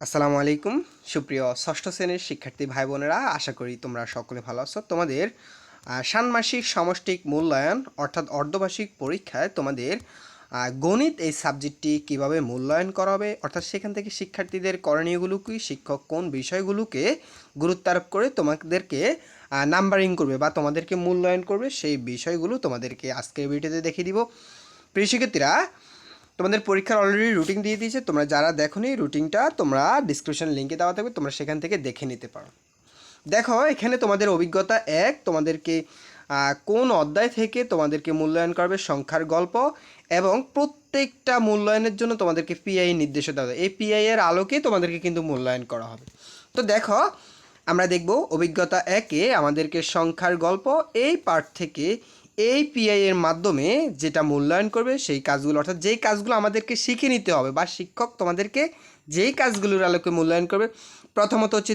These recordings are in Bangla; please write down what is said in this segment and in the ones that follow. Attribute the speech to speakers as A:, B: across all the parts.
A: আসসালামু আলাইকুম সুপ্রিয় ষষ্ঠ শ্রেণীর শিক্ষার্থী ভাই বোনেরা, আশা করি তোমরা সকলে ভালো আছো। তোমাদের ষান্মাসিক সমষ্টিক মূল্যায়ন অর্থাৎ অর্ধবার্ষিক পরীক্ষায় তোমাদের গণিত এই সাবজেক্টটি কিভাবে মূল্যায়ন করা হবে, অর্থাৎ সেখান থেকে শিক্ষার্থীদের করণীয়গুলো কি, শিক্ষক কোন বিষয়গুলোকে গুরুত্ব আরোপ করে তোমাদেরকে নাম্বারিং করবে বা তোমাদেরকে মূল্যায়ন করবে, সেই বিষয়গুলো তোমাদেরকে আজকের ভিডিওতে দেখিয়ে দিব। প্রিয় শিক্ষার্থীরা, তোমাদের পরীক্ষার অলরেডি রুটিন দিয়ে দিয়েছে। তোমরা যারা দেখোনি রুটিনটা, তোমরা ডিসক্রিপশন লিঙ্কে দেওয়া থাকবে, তোমরা সেখান থেকে দেখে নিতে পারো। দেখো, এখানে তোমাদের অভিজ্ঞতা এক, তোমাদেরকে কোন অধ্যায় থেকে তোমাদেরকে মূল্যায়ন করবে, সংখ্যার গল্প, এবং প্রত্যেকটা মূল্যায়নের জন্য তোমাদেরকে পিআই নির্দেশ দেওয়া হবে। এই পিআই এর আলোকে তোমাদেরকে কিন্তু মূল্যায়ন করা হবে। তো দেখো, আমরা দেখব অভিজ্ঞতা একে আমাদেরকে সংখ্যার গল্প এই পার্ট থেকে এই পিআই এর মাধ্যমে যেটা মূল্যায়ন করবে সেই কাজগুলো, অর্থাৎ যেই কাজগুলো আমাদেরকে শিখে নিতে হবে বা শিক্ষক তোমাদেরকে যেই কাজগুলোর আলোকে মূল্যায়ন করবে। প্রথমত হচ্ছে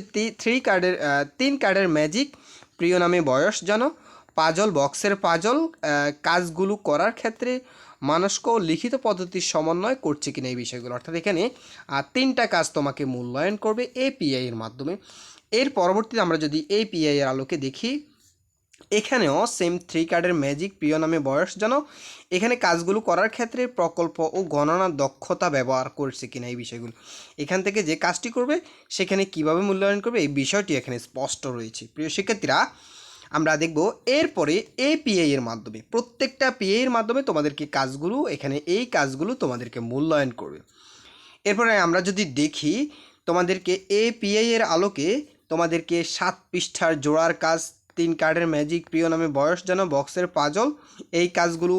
A: তিন কার্ডের ম্যাজিক, প্রিয় নামে বয়স জানো, পাজল বক্সের পাজল কাজগুলো করার ক্ষেত্রে মানস্ক ও লিখিত পদ্ধতির সমন্বয় করছে কিনা এই বিষয়গুলো, অর্থাৎ এখানে তিনটা কাজ তোমাকে মূল্যায়ন করবে এই পিআই এর মাধ্যমে। এর পরবর্তীতে আমরা যদি এই পিআই এর আলোকে দেখি, এখানেও সেম থ্রি কার্ডের ম্যাজিক, প্রিয় নামে বয়স জানো, এখানে কাজগুলো করার ক্ষেত্রে প্রকল্প ও গণনার দক্ষতা ব্যবহার করছে কিনা এই বিষয়গুলো, এখান থেকে যে কাজটি করবে সেখানে কিভাবে মূল্যায়ন করবে এই বিষয়টি এখানে স্পষ্ট রয়েছে। প্রিয় শিক্ষার্থীরা, আমরা দেখব এরপরে এই পিআই এর মাধ্যমে, প্রত্যেকটা পিআই এর মাধ্যমে তোমাদেরকে কাজগুলো, এখানে এই কাজগুলো তোমাদেরকে মূল্যায়ন করবে। এরপরে আমরা যদি দেখি, তোমাদেরকে এই পিআই এর আলোকে তোমাদেরকে 7 পৃষ্ঠার জোড়ার কাজ, তিন কার্ডের ম্যাজিক, প্রিয় নামে বয়স জানো, বক্সের পাজল, এই কাজগুলো।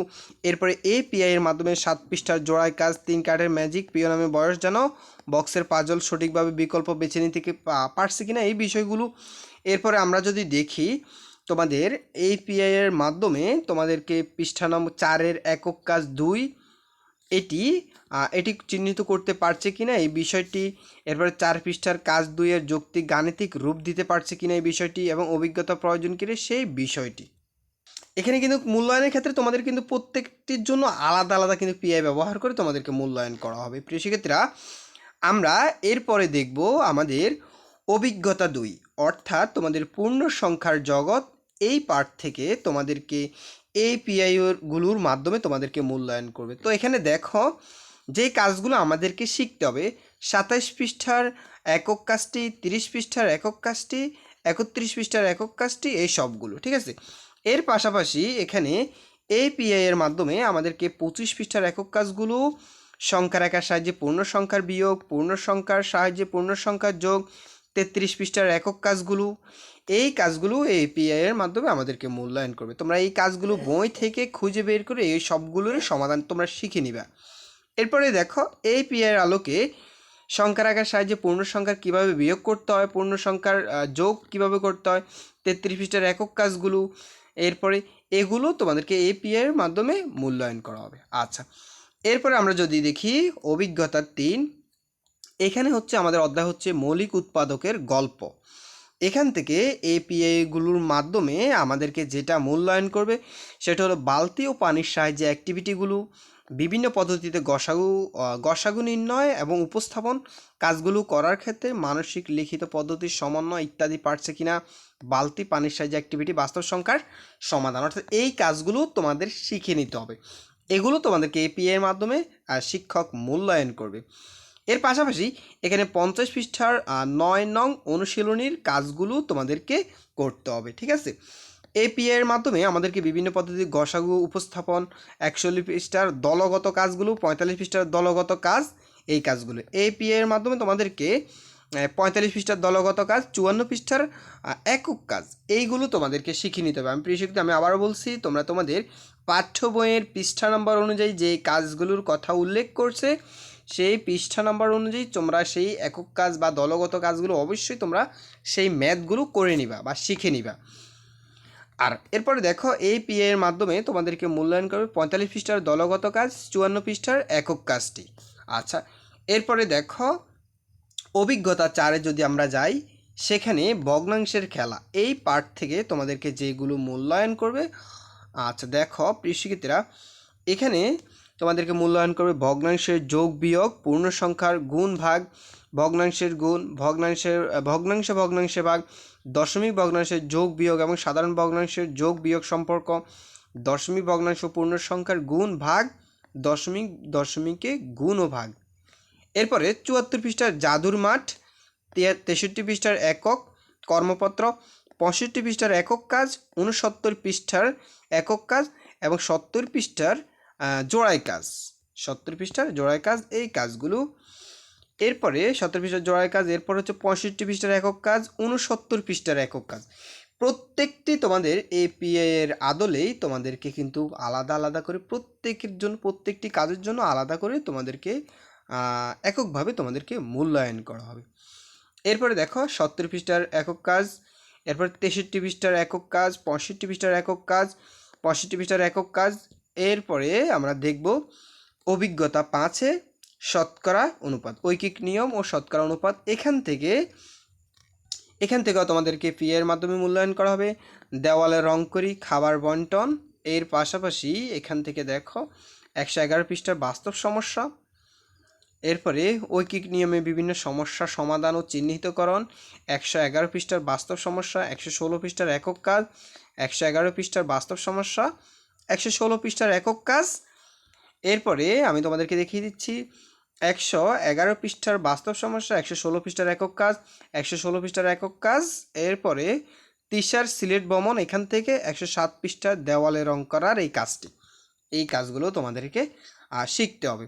A: এরপরে এই পিআই এর মাধ্যমে 7 পৃষ্ঠার জোড়ার কাজ, তিন কার্ডের ম্যাজিক, প্রিয় নামে বয়স জানো, বক্সের পাজল সঠিকভাবে বিকল্প বেছে নিতে পারছে কিনা এই বিষয়গুলো। এরপরে আমরা যদি দেখি, তোমাদের এই পিআই এর মাধ্যমে তোমাদেরকে পৃষ্ঠা নম্বর 4-এর একক কাজ 2 এটি চিহ্নিত করতে পারছে কিনা এই বিষয়টি। এরপরে 4 পৃষ্ঠার কাজ 2-এর যৌক্তিক গাণিতিক রূপ দিতে পারছে কিনা এই বিষয়টি, এবং অভিজ্ঞতা প্রয়োজন কিনা সেই বিষয়টি। এখানে কিন্তু মূল্যায়নের ক্ষেত্রে তোমাদের কিন্তু প্রত্যেকটির জন্য আলাদা আলাদা কিন্তু পিআই ব্যবহার করে তোমাদেরকে মূল্যায়ন করা হবে। প্রিয় শিক্ষার্থীরা, আমরা এরপরে দেখব আমাদের অভিজ্ঞতা 2, অর্থাৎ তোমাদের পূর্ণ সংখ্যার জগৎ এই পার্ট থেকে তোমাদেরকে এই পিআইগুলোর মাধ্যমে তোমাদেরকে মূল্যায়ন করবে। তো এখানে দেখো, যে কাজগুলো আমাদেরকে শিখতে হবে, 27 পৃষ্ঠার একক কাজটি, 30 পৃষ্ঠার একক কাজটি, 31 পৃষ্ঠার একক কাজটি, এই সবগুলো ঠিক আছে। এর পাশাপাশি এখানে এই পিআই এর মাধ্যমে আমাদেরকে 25 পৃষ্ঠার একক কাজগুলো, সংখ্যা রেখার সাহায্যে পূর্ণ সংখ্যার বিয়োগ, পূর্ণ সংখ্যার সাহায্যে পূর্ণ সংখ্যার যোগ, 33 পৃষ্ঠার একক কাজগুলো, এই কাজগুলো এই পিআই এর মাধ্যমে আমাদেরকে মূল্যায়ন করবে। তোমরা এই কাজগুলো বই থেকে খুঁজে বের করে এই সবগুলোর সমাধান তোমরা শিখে নিবা। এরপরে দেখো, এই পিআই এর আলোকে সংখ্যা রাখার সাহায্যে পূর্ণ সংখ্যার কীভাবে বিয়োগ করতে হয়, পূর্ণ সংখ্যার যোগ কীভাবে করতে হয়, 33 পৃষ্ঠার একক কাজগুলো, এরপরে এগুলো তোমাদেরকে এই পিআই এর মাধ্যমে মূল্যায়ন করা হবে। আচ্ছা, এরপরে আমরা যদি দেখি অভিজ্ঞতা 3, এখানে হচ্ছে আমাদের অধ্যায় হচ্ছে মৌলিক উৎপাদকের গল্প। এখান থেকে এই পিআইগুলোর মাধ্যমে আমাদেরকে যেটা মূল্যায়ন করবে সেটা হলো বালতি ও পানির সাহায্যে অ্যাক্টিভিটিগুলো, বিভিন্ন পদ্ধতিতে গসাগু নির্ণয় এবং উপস্থাপন কাজগুলো করার ক্ষেত্রে মানসিক লিখিত পদ্ধতির সমন্বয় ইত্যাদি পারছে কিনা, বালতি পানির সাহায্যে অ্যাক্টিভিটি, বাস্তব সংখ্যার সমাধান, অর্থাৎ এই কাজগুলো তোমাদের শিখে নিতে হবে। এগুলো তোমাদেরকে এপিআই এর মাধ্যমে শিক্ষক মূল্যায়ন করবে। এর পাশাপাশি এখানে 50 পৃষ্ঠার 9 নং অনুশীলনীর কাজগুলো তোমাদেরকে করতে হবে, ঠিক আছে। এপিআই এর মাধ্যমে আমাদেরকে বিভিন্ন পদ্ধতির গসাগু উপস্থাপন, 41 পৃষ্ঠার দলগত কাজগুলো, 45 পৃষ্ঠার দলগত কাজ, এই কাজগুলো এপিআই এর মাধ্যমে তোমাদেরকে 45 পৃষ্ঠার দলগত কাজ, 54 পৃষ্ঠার একক কাজ, এইগুলো তোমাদেরকে শিখে নিতে হবে। আমি প্রিয় শিক্ষার্থী, আমি আবারও বলছি, তোমরা তোমাদের পাঠ্য বইয়ের পৃষ্ঠা নম্বর অনুযায়ী যে কাজগুলোর কথা উল্লেখ করছে সেই পৃষ্ঠা নাম্বার অনুযায়ী তোমরা সেই একক কাজ বা দলগত কাজগুলো অবশ্যই তোমরা সেই ম্যাথগুলো করে নিবা বা শিখে নিবা। আর এরপরে দেখো, এই পিআই এর মাধ্যমে তোমাদেরকে মূল্যায়ন করবে 45 পৃষ্ঠার দলগত কাজ, 54 পৃষ্ঠার একক কাজটি। আচ্ছা, এরপরে দেখো অভিজ্ঞতা 4-এ যদি আমরা যাই, সেখানে ভগ্নাংশের খেলা এই পার্ট থেকে তোমাদেরকে যেগুলো মূল্যায়ন করবে। আচ্ছা দেখো প্রিয় শিক্ষার্থীরা, এখানে তোমাদেরকে মূল্যায়ন করবে ভগ্নাংশের যোগ বিয়োগ, পূর্ণ সংখ্যার গুণ ভাগ, ভগ্নাংশের গুণ, ভগ্নাংশে ভাগ, দশমিক ভগ্নাংশের যোগ বিয়োগ এবং সাধারণ ভগ্নাংশের যোগ বিয়োগ সম্পর্ক, দশমিক ভগ্নাংশ পূর্ণ সংখ্যার গুণ ভাগ, দশমিকে গুণ ও ভাগ। এরপরে 74 পৃষ্ঠার জাদুর মাঠ, 63 পৃষ্ঠার একক কর্মপত্র, 65 পৃষ্ঠার একক কাজ, 69 পৃষ্ঠার একক কাজ এবং 70 পৃষ্ঠার জোড়াই কাজ, 70 পৃষ্ঠার জোড়াই কাজ এই কাজগুলো। এরপরে 70 পৃষ্ঠার জোড়াই কাজ, এরপর হচ্ছে 65 পৃষ্ঠার একক কাজ, 69 পৃষ্ঠার একক কাজ। প্রত্যেকটি তোমাদের এপিআই এর আদলেই তোমাদেরকে কিন্তু আলাদা আলাদা করে প্রত্যেকের জন্য, প্রত্যেকটি কাজের জন্য আলাদা করে তোমাদেরকে এককভাবে তোমাদেরকে মূল্যায়ন করা হবে। এরপরে দেখো 70 পৃষ্ঠার একক কাজ, এরপর 63 পৃষ্ঠার একক কাজ, 65 পৃষ্ঠার একক কাজ, 65 পৃষ্ঠার একক কাজ। এরপরে আমরা দেখব অভিজ্ঞতা 5-এ শতকরা অনুপাত, ঐকিক নিয়ম ও শতকরা অনুপাত। এখান থেকেও তোমাদেরকে পিএর মাধ্যমে মূল্যায়ন করা হবে। দেওয়ালে রং করি, খাবার বন্টন। এর পাশাপাশি এখান থেকে দেখো 111 পৃষ্ঠার বাস্তব সমস্যা, এরপরে ঐকিক নিয়মে বিভিন্ন সমস্যা সমাধান ও চিহ্নিতকরণ, 111 পৃষ্ঠার বাস্তব সমস্যা, 116 পৃষ্ঠার একক কাজ, 111 পৃষ্ঠার বাস্তব সমস্যা, 116 পৃষ্ঠার একক কাজ। এরপরে আমি তোমাদেরকে দেখিয়ে দিচ্ছি 111 পৃষ্ঠার বাস্তব সমস্যা, 116 পৃষ্ঠার একক কাজ, 116 পৃষ্ঠার একক কাজ। এরপরে তিসার সিলেট ভ্রমণ, এখান থেকে 107 পৃষ্ঠার দেওয়ালে রং করার এই কাজটি, এই কাজগুলো তোমাদেরকে শিখতে হবে।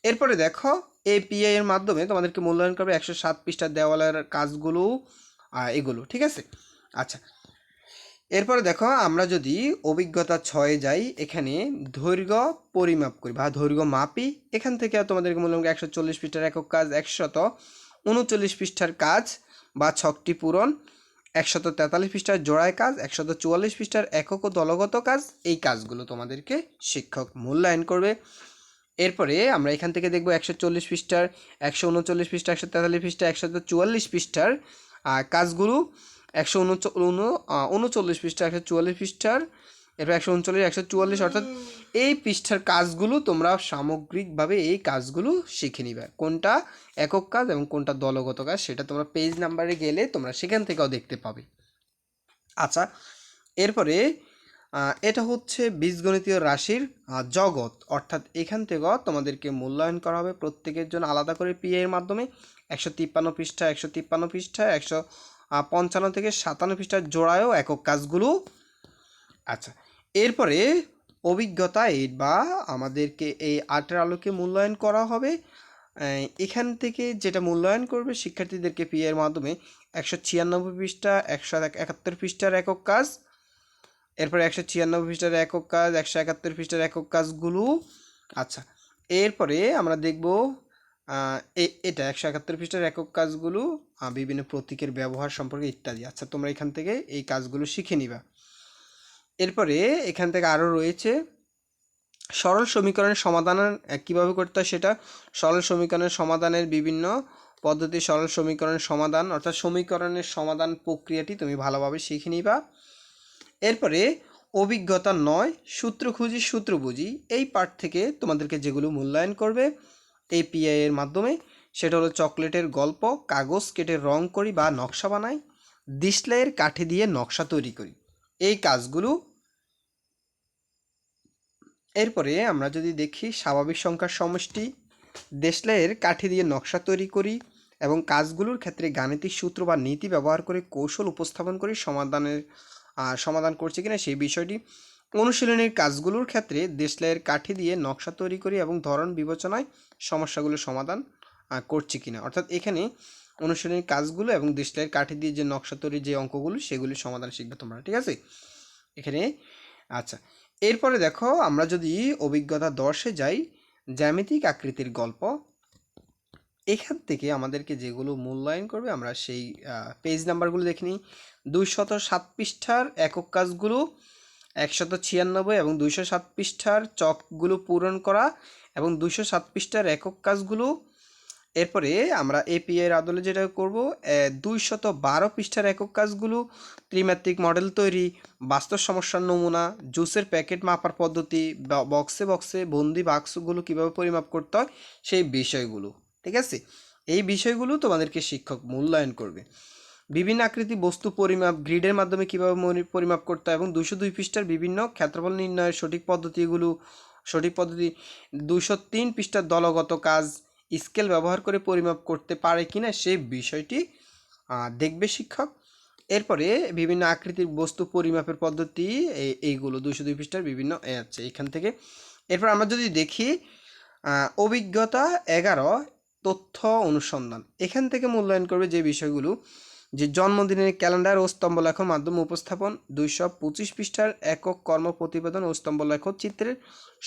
A: এরপরে দেখো এপিআই এর মাধ্যমে তোমাদেরকে মূল্যায়ন করবে 107 পৃষ্ঠার দেওয়ালের কাজগুলো, এগুলো ঠিক আছে। আচ্ছা, এরপরে দেখো আমরা যদি অভিজ্ঞতা 6-এ যাই, এখানে দৈর্ঘ্য পরিমাপ করি বা দৈর্ঘ্য মাপি। এখান থেকে তোমাদেরকে মূল্যায়ন 140 পৃষ্ঠার একক কাজ, 139 পৃষ্ঠার কাজ বা ছকটি পূরণ, 143 পৃষ্ঠার জোড়ায় কাজ, 144 পৃষ্ঠার একক ও দলগত কাজ। এই কাজগুলো তোমাদেরকে শিক্ষক মূল্যায়ন করবে। এরপরে আমরা এখান থেকে দেখব 140 পৃষ্ঠার, 139 পৃষ্ঠা, 143 পৃষ্ঠা, 144 পৃষ্ঠার কাজগুলো, 139 পৃষ্ঠা, 144 পৃষ্ঠার, এরপর 139, 144, অর্থাৎ এই পৃষ্ঠার কাজগুলো তোমরা সামগ্রিকভাবে এই কাজগুলো শিখে নিবে। কোনটা একক কাজ এবং কোনটা দলগত কাজ সেটা তোমরা পেজ নাম্বারে গেলে তোমরা সেখান থেকেও দেখতে পাবে। আচ্ছা, এরপরে এটা হচ্ছে বীজগণিতীয় রাশির জগৎ, অর্থাৎ এখান থেকেও তোমাদেরকে মূল্যায়ন করা হবে প্রত্যেকের জন্য আলাদা করে পিএ এর মাধ্যমে। 153 পৃষ্ঠা, 153 পৃষ্ঠা, 155 থেকে 57 পৃষ্ঠার জোড়ায়ও একক কাজগুলো। আচ্ছা, এরপরে অভিজ্ঞতা 8 বা আমাদেরকে এই 8-এর আলোকে মূল্যায়ন করা হবে। এখান থেকে যেটা মূল্যায়ন করবে শিক্ষার্থীদেরকে পিএ এর মাধ্যমে 196 পৃষ্ঠা, 171 পৃষ্ঠার একক কাজ, এরপরে 196 পৃষ্ঠার একক কাজ, 171 পৃষ্ঠার একক কাজগুলো। আচ্ছা, এরপরে আমরা দেখব এটা 171 পৃষ্ঠার একক কাজগুলো, বিভিন্ন প্রতীকের ব্যবহার সম্পর্কে ইত্যাদি। আচ্ছা, তোমরা এখান থেকে এই কাজগুলো শিখে নিবা। এরপরে এখান থেকে আরও রয়েছে সরল সমীকরণের সমাধান কীভাবে করতে হয় সেটা, সরল সমীকরণের সমাধানের বিভিন্ন পদ্ধতি, সরল সমীকরণের সমাধান অর্থাৎ সমীকরণের সমাধান প্রক্রিয়াটি তুমি ভালোভাবে শিখে নিবা। এরপরে অভিজ্ঞতা 9 সূত্র খুঁজি সূত্র বুঝি, এই পার্ট থেকে তোমাদেরকে যেগুলো মূল্যায়ন করবে এপিআই এর মাধ্যমে সেটা হলো চকলেটের গল্প, কাগজ কেটে রং করি বা নকশা বানাই, ডিসলাইয়ের কাঠি দিয়ে নকশা তৈরি করি, এই কাজগুলো। এরপরে আমরা যদি দেখি স্বাভাবিক সংখ্যার সমষ্টি, দেশলাইয়ের কাঠি দিয়ে নকশা তৈরি করি এবং কাজগুলোর ক্ষেত্রে গাণিতিক সূত্র বা নীতি ব্যবহার করে কৌশল উপস্থাপন করি সমাধান করছে কিনা সেই বিষয়টি। অনুশীলনের কাজগুলোর ক্ষেত্রে দেশলাইয়ের কাঠি দিয়ে নকশা তৈরি করি এবং ধরন বিবেচনায় সমস্যাগুলো সমাধান করছে কিনা, অর্থাৎ এখানে অনুশীলনের কাজগুলো এবং দেশলাইয়ের কাঠি দিয়ে যে নকশা তৈরির যে অঙ্কগুলো সেগুলির সমাধান শিখবে তোমরা, ঠিক আছে এখানে। আচ্ছা, এরপরে দেখো আমরা যদি অভিজ্ঞতা 10-এ যাই, জ্যামিতিক আকৃতির গল্প, এখান থেকে আমাদেরকে যেগুলো মূল্যায়ন করবে আমরা সেই পেজ নাম্বারগুলো দেখে নিই। 207 পৃষ্ঠার একক কাজগুলো, 196 এবং 207 পৃষ্ঠার চকগুলো পূরণ করা এবং 207 পৃষ্ঠার একক কাজগুলো, এরপরে আমরা এপিআই এর আদলে যেটা করব, 212 পৃষ্ঠার একক কাজগুলো, ত্রিমাত্রিক মডেল তৈরি, বাস্তব সমস্যার নমুনা, জুসের প্যাকেট মাপার পদ্ধতি, বক্সে বক্সে বন্দি বাক্সগুলো কীভাবে পরিমাপ করতে হয় সেই বিষয়গুলো। ঠিক আছে, এই বিষয়গুলো তোমাদেরকে শিক্ষক মূল্যায়ন করবে। বিভিন্ন আকৃতি বস্তু পরিমাপ, গ্রিডের মাধ্যমে কীভাবে পরিমাপ করতে হয়, এবং 202 পৃষ্ঠার বিভিন্ন ক্ষেত্রফল নির্ণয়ের সঠিক পদ্ধতি, 203 পৃষ্ঠার দলগত কাজ, স্কেল ব্যবহার করে পরিমাপ করতে পারে কিনা সেই বিষয়টি দেখবে শিক্ষক। এরপরে বিভিন্ন আকৃতির বস্তু পরিমাপের পদ্ধতি, এইগুলো 202 পৃষ্ঠার বিভিন্ন আছে এখান থেকে। এরপর আমরা যদি দেখি অভিজ্ঞতা 11 তথ্য অনুসন্ধান, এখান থেকে মূল্যায়ন করবে যে বিষয়গুলো, যে জন্মদিনের ক্যালেন্ডার ও স্তম্ভলেখন মাধ্যমে উপস্থাপন, 225 পৃষ্ঠার একক কর্ম প্রতিবেদন ও স্তম্ভলেখ চিত্রের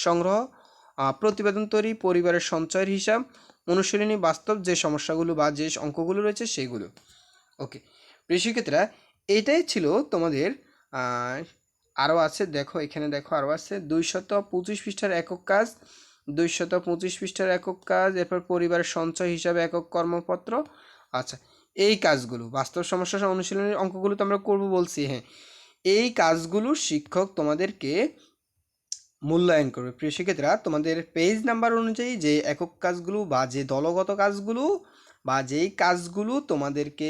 A: সংগ্রহ, প্রতিবেদন তৈরি, পরিবারের সঞ্চয়ের হিসাব, অনুশীলনী, বাস্তব যে সমস্যাগুলো বা যে অঙ্কগুলো রয়েছে সেগুলো। ওকে প্রিয় শিক্ষার্থীরা, এইটাই ছিল তোমাদের। আরও আছে, দেখো এখানে দেখো আরও আছে 225 পৃষ্ঠার একক কাজ, 225 পৃষ্ঠার একক কাজ, এরপর পরিবারের সঞ্চয় হিসাবে একক কর্মপত্র। আচ্ছা, এই কাজগুলো বাস্তব সমস্যা অনুশীলনের অঙ্কগুলো তো আমরা করবো বলছি। হ্যাঁ, এই কাজগুলো শিক্ষক তোমাদেরকে মূল্যায়ন করবে। প্রিয় শিক্ষার্থীরা, তোমাদের পেজ নাম্বার অনুযায়ী যে একক কাজগুলো বা যে দলগত কাজগুলো বা যেই কাজগুলো তোমাদেরকে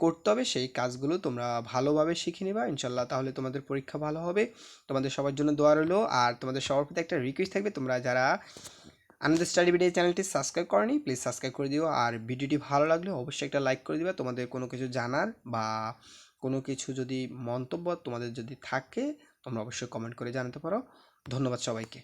A: করতে হবে সেই কাজগুলো তোমরা ভালোভাবে শিখে নিবা ইনশাল্লাহ, তাহলে তোমাদের পরীক্ষা ভালো হবে। তোমাদের সবার জন্য দোয়া রইলো। আর তোমাদের সবার প্রতি একটা রিকোয়েস্ট থাকবে, তোমরা যারা আনন্দ স্টাডি ভিডিও চ্যানেলটি সাবস্ক্রাইব করনি প্লিজ সাবস্ক্রাইব করে দিও। আর ভিডিওটি ভালো লাগলে অবশ্যই একটা লাইক করে দিবা। তোমাদের কোনো কিছু জানার বা কোনো কিছু যদি মন্তব্য তোমাদের যদি থাকে তোমরা অবশ্যই কমেন্ট করে জানাতে পারো। ধন্যবাদ সবাইকে।